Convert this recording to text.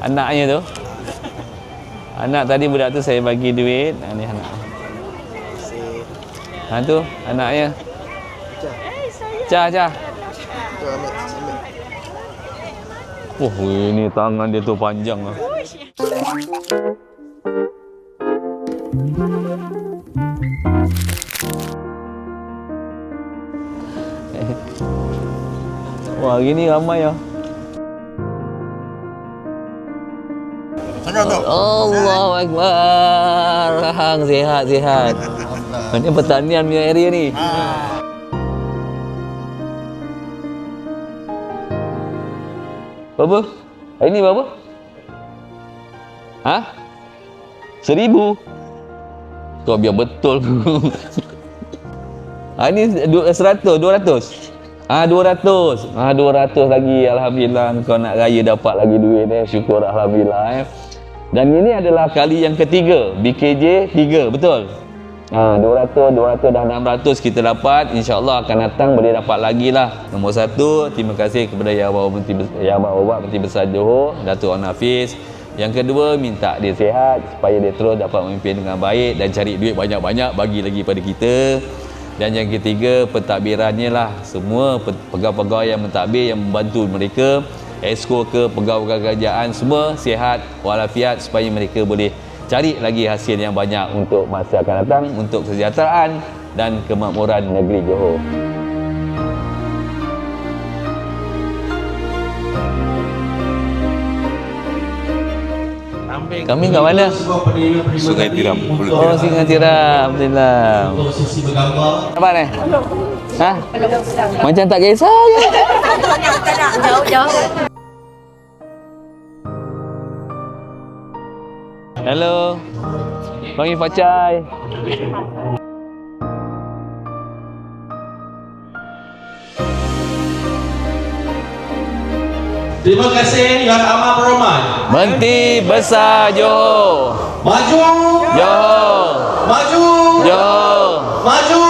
anaknya tu. Anak tadi budak tu saya bagi duit. Ni anak. Tu anaknya. Cah. Oh, ini tangan dia tu panjang lah. Wah, gini ramai ya. Allahu Akbar. Hang sihat. Ini pertanian punya area ni. Berapa? Hari ni berapa? 1,000? Kau biar betul. Ini 100, 200? 200 lagi. Alhamdulillah kau nak raya dapat lagi duit ni. Syukur Alhamdulillah. Dan ini adalah kali yang ketiga BKJ 3, betul? 200 dah 600 kita dapat. InsyaAllah akan datang boleh dapat lagi lah. Nombor 1, terima kasih kepada Yang Awak Menteri Besar Johor, Datuk Hafiz. Yang kedua, minta dia sihat supaya dia terus dapat memimpin dengan baik dan cari duit banyak-banyak bagi lagi pada kita. Dan yang ketiga, pentadbirannya lah. Semua pegawai-pegawai yang mentadbir, yang membantu mereka, esko ke pegawai kerajaan, semua sihat walafiat supaya mereka boleh cari lagi hasil yang banyak untuk masa akan datang, untuk kesejahteraan dan kemakmuran negeri Johor. Kami kat mana? Sungai Tiram. Oh, Sungai Tiram. Alhamdulillah. Apa ni? Macam tak kisah je. Tak nak jauh-jauh. Hello. Panggil Facai. Terima kasih Yang Amat Berhormat Menteri Besar Johor. Maju Johor. Maju Johor. Maju